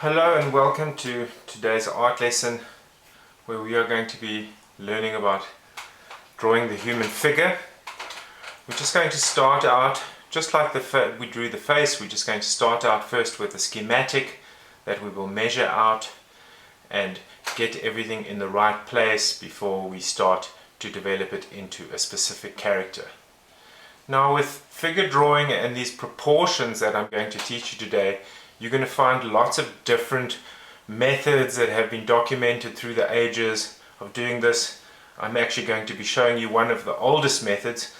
Hello and welcome to today's art lesson where we are going to be learning about drawing the human figure. We're just going to start out, just like we drew the face, we're just going to start out first with a schematic that we will measure out and get everything in the right place before we start to develop it into a specific character. Now with figure drawing and these proportions that I'm going to teach you today, you're going to find lots of different methods that have been documented through the ages of doing this. I'm actually going to be showing you one of the oldest methods.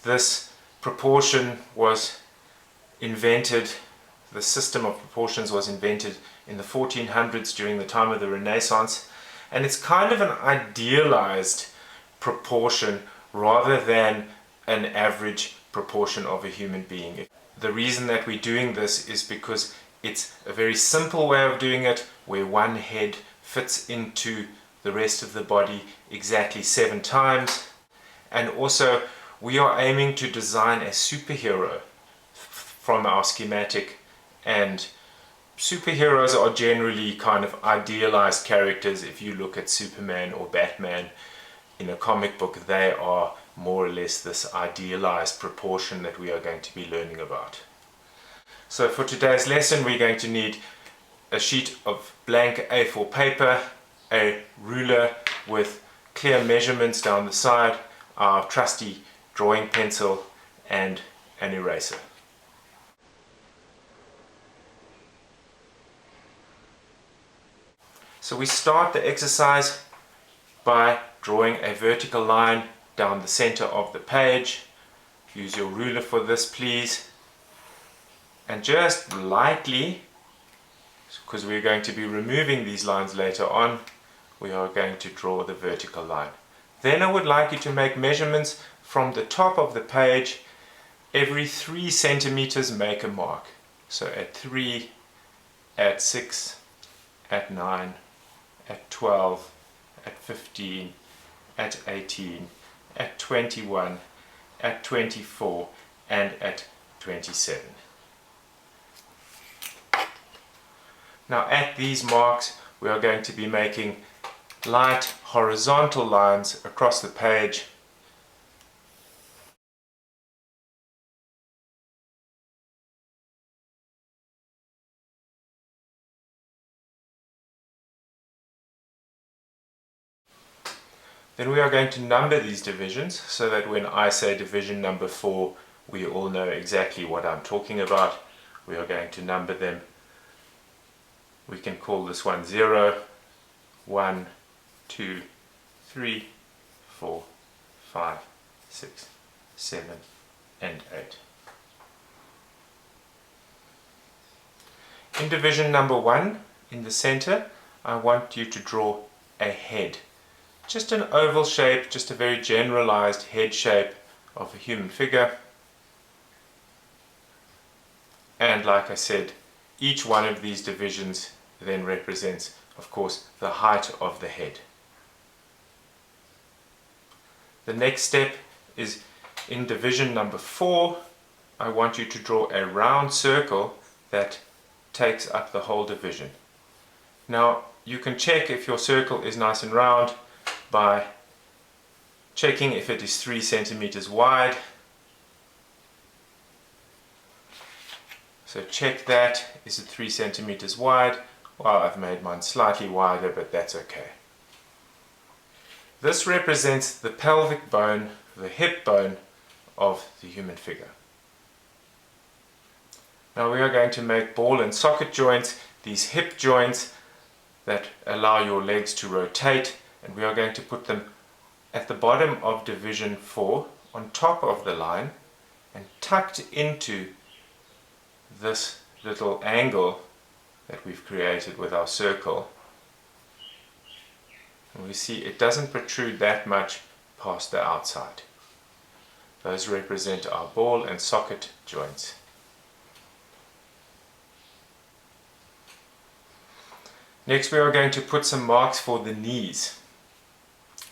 This proportion was invented, the system of proportions was invented in the 1400s during the time of the Renaissance, and it's kind of an idealized proportion rather than an average proportion of a human being. The reason that we're doing this is because it's a very simple way of doing it, where one head fits into the rest of the body exactly 7 times. And also we are aiming to design a superhero from our schematic, and superheroes are generally kind of idealized characters. If you look at Superman or Batman in a comic book, they are more or less this idealized proportion that we are going to be learning about. So for today's lesson we're going to need a sheet of blank A4 paper, a ruler with clear measurements down the side, our trusty drawing pencil and an eraser. So we start the exercise by drawing a vertical line down the center of the page. Use your ruler for this, please. And just lightly, because we're going to be removing these lines later on, we are going to draw the vertical line. Then I would like you to make measurements from the top of the page. Every 3 centimeters make a mark. So at 3, at 6, at 9, at 12, at 15, at 18, at 21, at 24, and at 27. Now at these marks we are going to be making light horizontal lines across the page. Then we are going to number these divisions so that when I say division number 4 we all know exactly what I'm talking about. We are going to number them. We can call this one 0, 1, 2, 3, 4, 5, 6, 7, and 8. In division number 1, in the center, I want you to draw a head. Just an oval shape, just a very generalized head shape of a human figure. And like I said, each one of these divisions then represents, of course, the height of the head. The next step is in division number 4, I want you to draw a round circle that takes up the whole division. Now you can check if your circle is nice and round by checking if it is 3 centimeters wide. So check that, is it 3 centimeters wide? Well, I've made mine slightly wider, but that's okay. This represents the pelvic bone, the hip bone of the human figure. Now we are going to make ball and socket joints, these hip joints that allow your legs to rotate, and we are going to put them at the bottom of division 4 on top of the line and tucked into this little angle that we've created with our circle. And we see it doesn't protrude that much past the outside. Those represent our ball and socket joints. Next we are going to put some marks for the knees.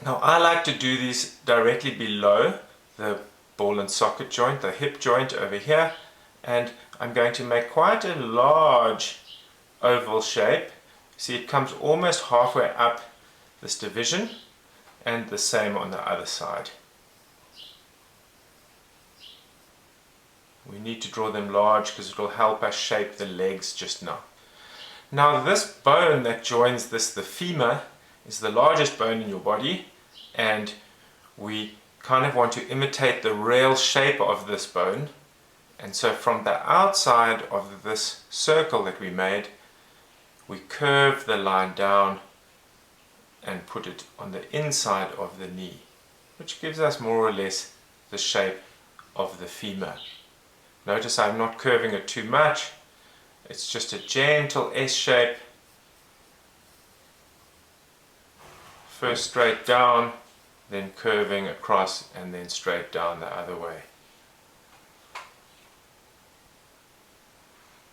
Now I like to do these directly below the ball and socket joint, the hip joint over here, and I'm going to make quite a large oval shape. See, it comes almost halfway up this division, and the same on the other side. We need to draw them large because it will help us shape the legs just now. Now this bone that joins this, the femur, is the largest bone in your body, and we kind of want to imitate the real shape of this bone. And so from the outside of this circle that we made, we curve the line down and put it on the inside of the knee, which gives us more or less the shape of the femur. Notice I'm not curving it too much. It's just a gentle S shape. First straight down, then curving across, and then straight down the other way.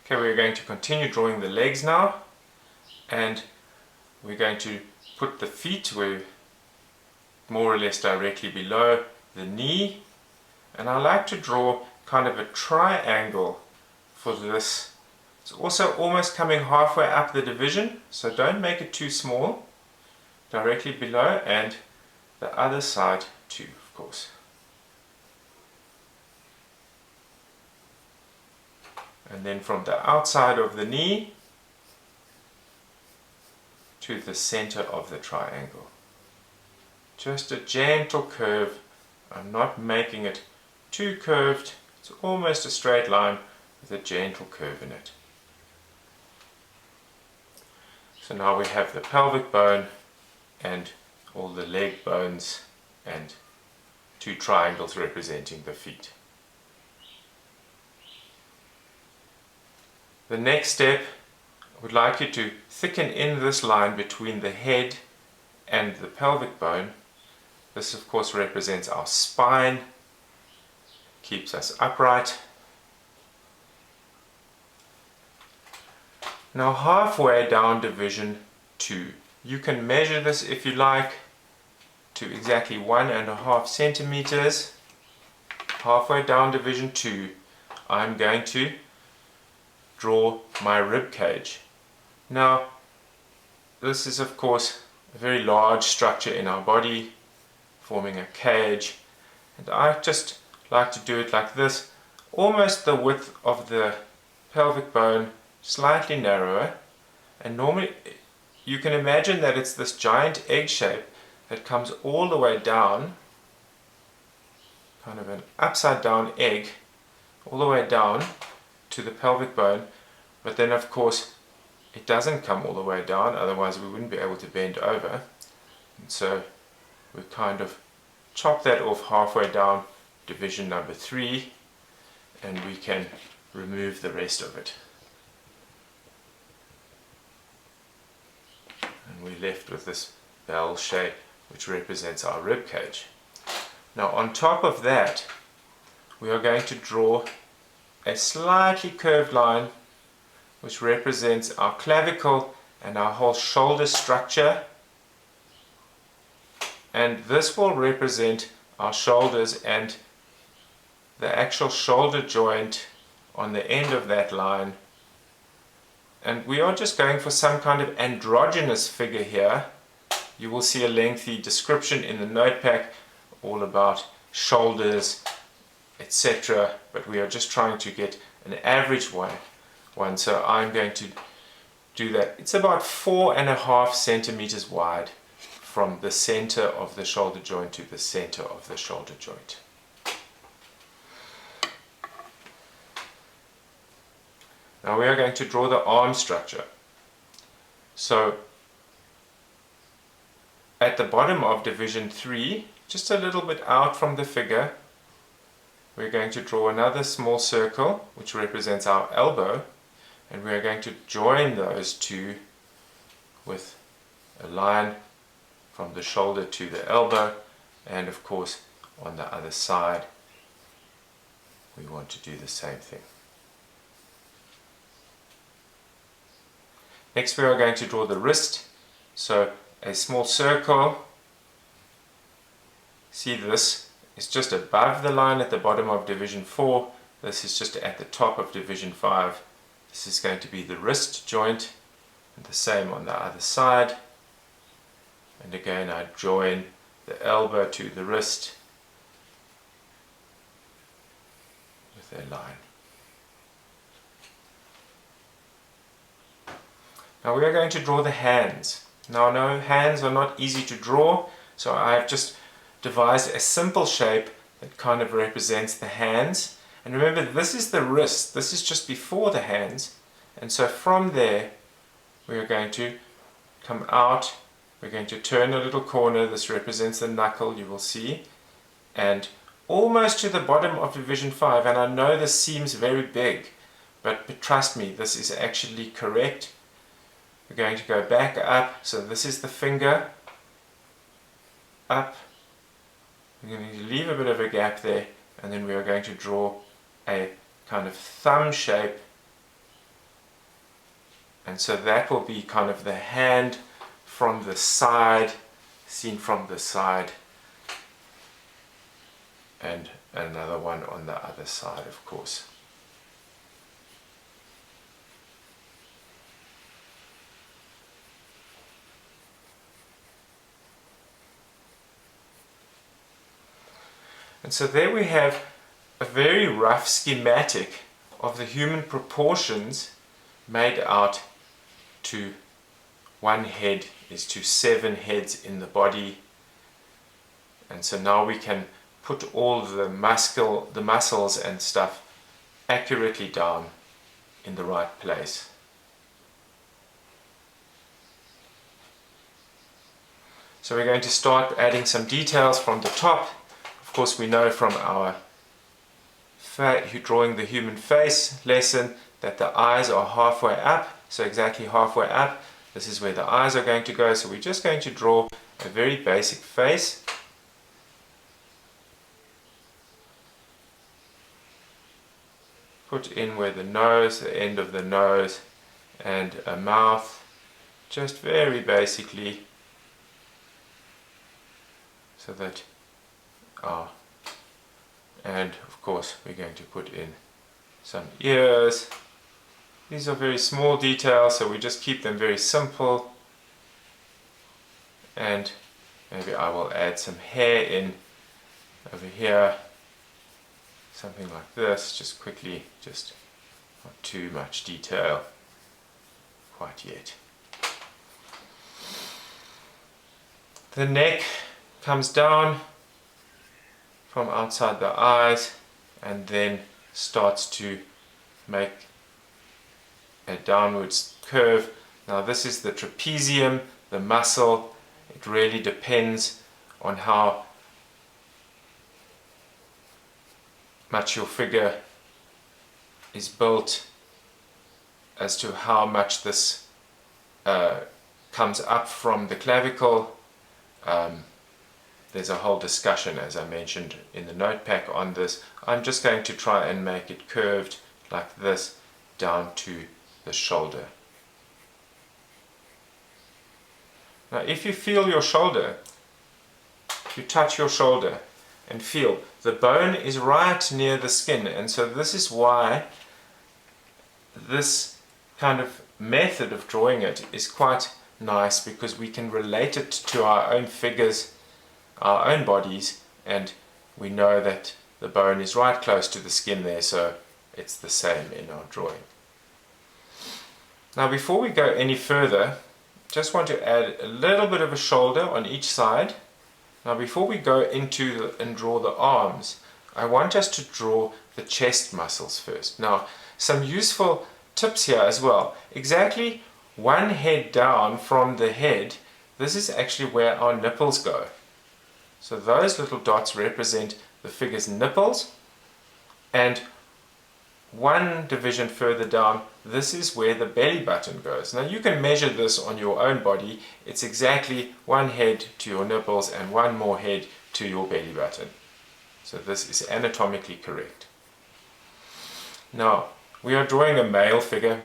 Okay, we're going to continue drawing the legs now, and we're going to put the feet where more or less directly below the knee, and I like to draw kind of a triangle for this. It's also almost coming halfway up the division, so don't make it too small. Directly below, and the other side too, of course. And then from the outside of the knee to the center of the triangle. Just a gentle curve. I'm not making it too curved. It's almost a straight line with a gentle curve in it. So now we have the pelvic bone and all the leg bones and two triangles representing the feet. The next step, I would like you to thicken in this line between the head and the pelvic bone. This of course represents our spine, keeps us upright. Now halfway down division 2. You can measure this if you like to exactly 1.5 centimeters. Halfway down division 2, I'm going to draw my rib cage. Now this is of course a very large structure in our body, forming a cage, and I just like to do it like this, almost the width of the pelvic bone, slightly narrower, and normally you can imagine that it's this giant egg shape that comes all the way down, kind of an upside down egg, all the way down to the pelvic bone, but then of course it doesn't come all the way down, otherwise we wouldn't be able to bend over. And so we kind of chop that off halfway down division number 3, and we can remove the rest of it. And we're left with this bell shape which represents our rib cage. Now on top of that we are going to draw a slightly curved line which represents our clavicle and our whole shoulder structure, and this will represent our shoulders and the actual shoulder joint on the end of that line. And we are just going for some kind of androgynous figure here. You will see a lengthy description in the notepad all about shoulders, etc. But we are just trying to get an average one. So I'm going to do that. It's about 4.5 centimeters wide from the center of the shoulder joint to the center of the shoulder joint. Now we are going to draw the arm structure. So at the bottom of division 3, just a little bit out from the figure, we're going to draw another small circle which represents our elbow, and we are going to join those two with a line from the shoulder to the elbow, and of course on the other side we want to do the same thing. Next we are going to draw the wrist, so a small circle. See, this is just above the line at the bottom of division 4, this is just at the top of division 5, This is going to be the wrist joint, and the same on the other side. And again, I join the elbow to the wrist with a line. Now we are going to draw the hands. Now no, hands are not easy to draw, so I have just devised a simple shape that kind of represents the hands. And remember, this is the wrist, this is just before the hands, and so from there we are going to come out, we're going to turn a little corner, this represents the knuckle, you will see, and almost to the bottom of division 5, and I know this seems very big, but trust me, this is actually correct. We're going to go back up, so this is the finger, up, we're going to leave a bit of a gap there, and then we are going to draw a kind of thumb shape, and so that will be kind of the hand from the side, seen from the side, and another one on the other side, of course. And so there we have a very rough schematic of the human proportions made out to one head is to 7 heads in the body. And so now we can put all the muscles and stuff accurately down in the right place. So we're going to start adding some details from the top. Of course, we know from our drawing the human face lesson that the eyes are halfway up, so exactly halfway up. This is where the eyes are going to go, so we're just going to draw a very basic face. Put in where the nose, the end of the nose, and a mouth, just very basically, so that and of course we're going to put in some ears. These are very small details, so we just keep them very simple, and maybe I will add some hair in over here, something like this, just quickly, just not too much detail quite yet. The neck comes down from outside the eyes and then starts to make a downwards curve. Now this is the trapezium, the muscle. It really depends on how much your figure is built as to how much this comes up from the clavicle. There's a whole discussion, as I mentioned in the note pack, on this. I'm just going to try and make it curved like this down to the shoulder. Now if you feel your shoulder, you touch your shoulder and feel the bone is right near the skin, and so this is why this kind of method of drawing it is quite nice, because we can relate it to our own figures, our own bodies, and we know that the bone is right close to the skin there, so it's the same in our drawing. Now before we go any further, just want to add a little bit of a shoulder on each side. Now before we go into and draw the arms, I want us to draw the chest muscles first. Now some useful tips here as well. Exactly one head down from the head, this is actually where our nipples go. So those little dots represent the figure's nipples, and one division further down, this is where the belly button goes. Now you can measure this on your own body. It's exactly one head to your nipples and one more head to your belly button. So this is anatomically correct. Now we are drawing a male figure.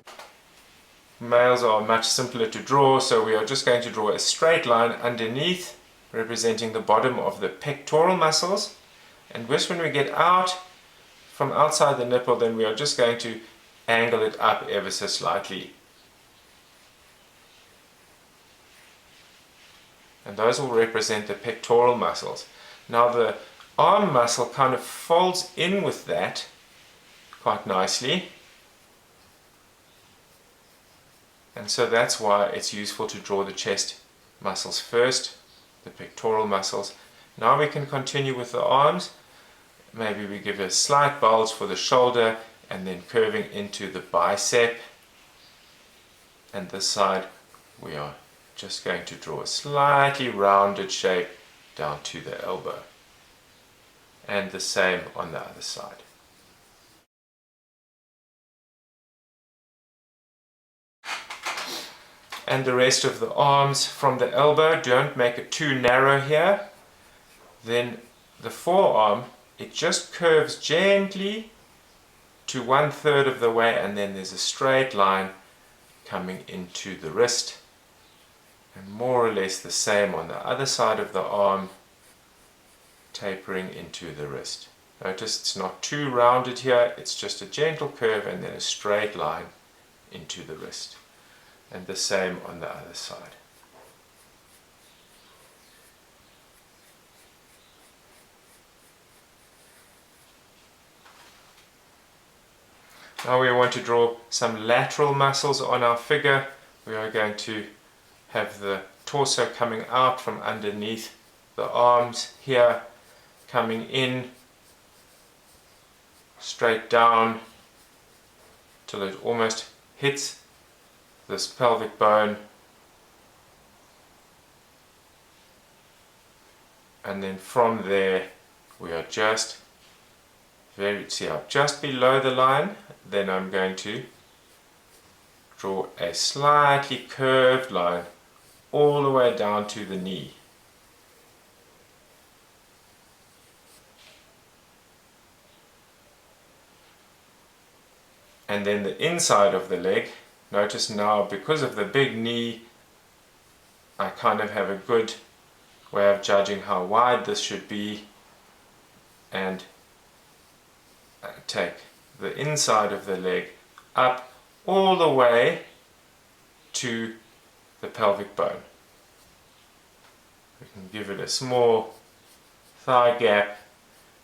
Males are much simpler to draw, so we are just going to draw a straight line underneath, representing the bottom of the pectoral muscles, and just when we get out from outside the nipple, then we are just going to angle it up ever so slightly. And those will represent the pectoral muscles. Now the arm muscle kind of folds in with that quite nicely. And so that's why it's useful to draw the chest muscles first, the pectoral muscles. Now we can continue with the arms. Maybe we give a slight bulge for the shoulder and then curving into the bicep. And this side we are just going to draw a slightly rounded shape down to the elbow. And the same on the other side. And the rest of the arms from the elbow, don't make it too narrow here. Then the forearm, it just curves gently to 1/3 of the way, and then there's a straight line coming into the wrist. And more or less the same on the other side of the arm, tapering into the wrist. Notice it's not too rounded here, it's just a gentle curve and then a straight line into the wrist. And the same on the other side. Now we want to draw some lateral muscles on our figure. We are going to have the torso coming out from underneath the arms here, coming in straight down till it almost hits this pelvic bone, and then from there we are just just below the line. Then I'm going to draw a slightly curved line all the way down to the knee. And then the inside of the leg, notice now because of the big knee, I kind of have a good way of judging how wide this should be, and take the inside of the leg up all the way to the pelvic bone. We can give it a small thigh gap,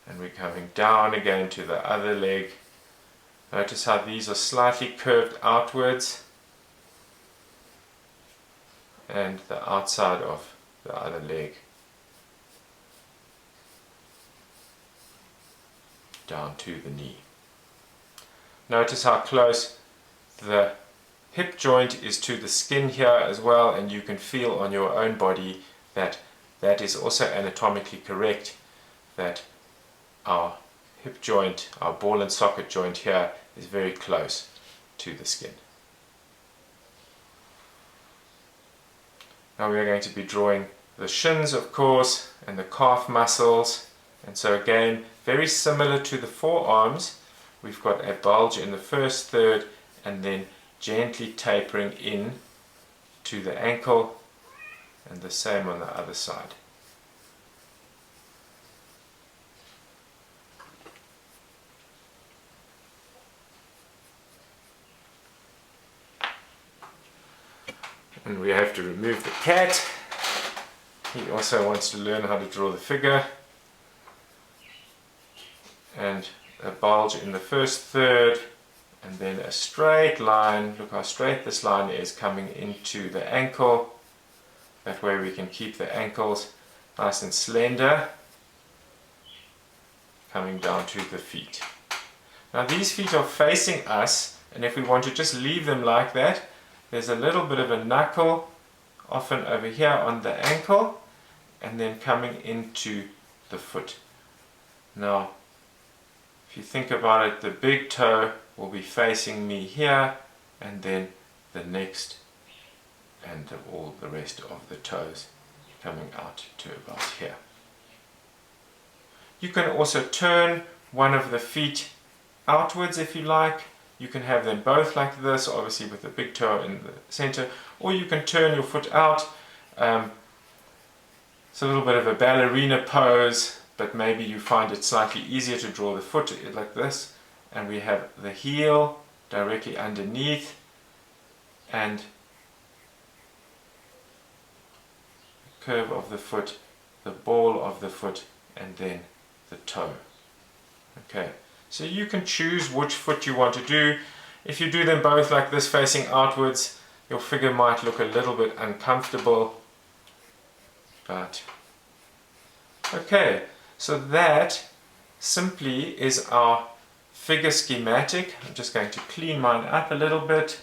and we're coming down again to the other leg. Notice how these are slightly curved outwards, and the outside of the other leg down to the knee. Notice how close the hip joint is to the skin here as well, and you can feel on your own body that that is also anatomically correct, that our hip joint, our ball and socket joint here, is very close to the skin. Now we are going to be drawing the shins, of course, and the calf muscles. And so again, very similar to the forearms, we've got a bulge in the first third and then gently tapering in to the ankle, and the same on the other side. And we have to remove the cat. He also wants to learn how to draw the figure. And a bulge in the first third, and then a straight line. Look how straight this line is, coming into the ankle. That way we can keep the ankles nice and slender, coming down to the feet. Now these feet are facing us, and if we want to just leave them like that, there's a little bit of a knuckle often over here on the ankle, and then coming into the foot. Now if you think about it, the big toe will be facing me here, and then the next and all the rest of the toes coming out to about here. You can also turn one of the feet outwards if you like. You can have them both like this, obviously with the big toe in the center, or you can turn your foot out. It's a little bit of a ballerina pose, but maybe you find it slightly easier to draw the foot like this. And we have the heel directly underneath, and the curve of the foot, the ball of the foot, and then the toe. Okay, so you can choose which foot you want to do. If you do them both like this facing outwards, your figure might look a little bit uncomfortable, but okay, so that simply is our figure schematic. I'm just going to clean mine up a little bit.